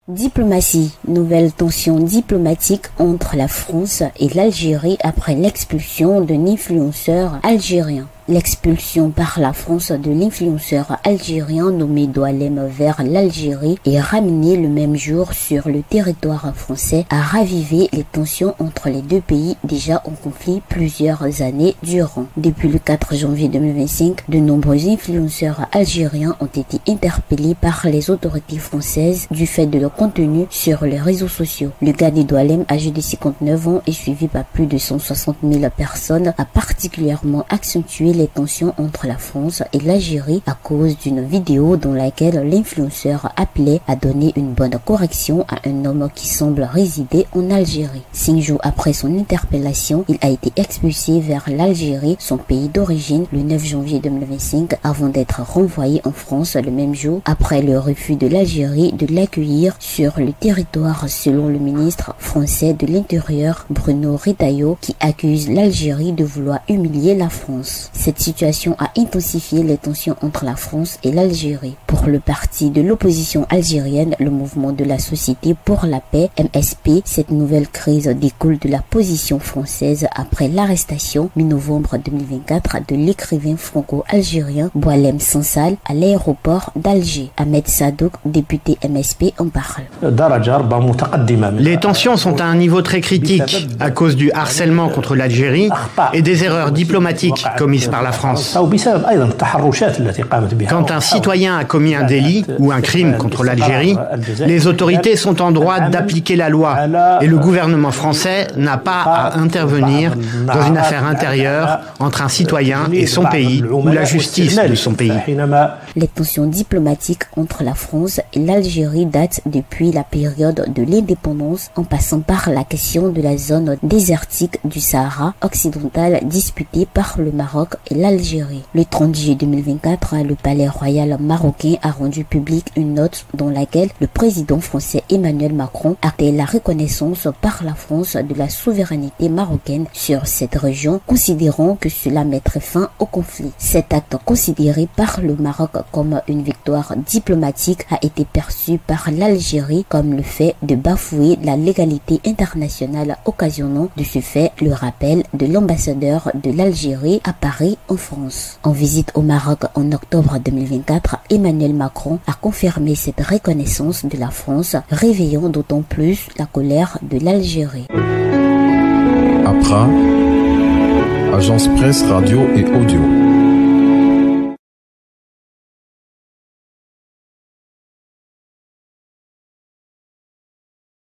Diplomatie. Nouvelle tension diplomatique entre la France et l'Algérie après l'expulsion d'un influenceur algérien. L'expulsion par la France de l'influenceur algérien nommé Doualem vers l'Algérie et ramené le même jour sur le territoire français a ravivé les tensions entre les deux pays déjà en conflit plusieurs années durant. Depuis le 4 janvier 2025, de nombreux influenceurs algériens ont été interpellés par les autorités françaises du fait de leur contenu sur les réseaux sociaux. Le Gadi Doualem, âgé de 59 ans et suivi par plus de 160 000 personnes, a particulièrement accentué les tensions entre la France et l'Algérie à cause d'une vidéo dans laquelle l'influenceur appelait à donner une bonne correction à un homme qui semble résider en Algérie. 5 jours après son interpellation, il a été expulsé vers l'Algérie, son pays d'origine, le 9 janvier 2025, avant d'être renvoyé en France le même jour, après le refus de l'Algérie de l'accueillir sur le territoire, selon le ministre français de l'Intérieur, Bruno Retailleau, qui accuse l'Algérie de vouloir humilier la France. Cette situation a intensifié les tensions entre la France et l'Algérie. Pour le parti de l'opposition algérienne, le mouvement de la Société pour la paix, MSP, cette nouvelle crise découle de la position française après l'arrestation mi-novembre 2024 de l'écrivain franco-algérien Boualem Sansal à l'aéroport d'Alger. Ahmed Sadouk, député MSP, en parle. Les tensions sont à un niveau très critique à cause du harcèlement contre l'Algérie et des erreurs diplomatiques commises par la France. Quand un citoyen a commis un délit ou un crime contre l'Algérie, les autorités sont en droit d'appliquer la loi et le gouvernement français n'a pas à intervenir dans une affaire intérieure entre un citoyen et son pays ou la justice de son pays. Les tensions diplomatiques entre la France et l'Algérie datent depuis la période de l'indépendance, en passant par la question de la zone désertique du Sahara occidental disputée par le Maroc et l'Algérie. Le 30 juillet 2024, le palais royal marocain a rendu publique une note dans laquelle le président français Emmanuel Macron actait la reconnaissance par la France de la souveraineté marocaine sur cette région, considérant que cela mettrait fin au conflit. Cet acte, considéré par le Maroc comme une victoire diplomatique, a été perçu par l'Algérie comme le fait de bafouer la légalité internationale, occasionnant de ce fait le rappel de l'ambassadeur de l'Algérie à Paris en France. En visite au Maroc en octobre 2024, Emmanuel Macron a confirmé cette reconnaissance de la France, réveillant d'autant plus la colère de l'Algérie. Accra, agence presse, radio et audio.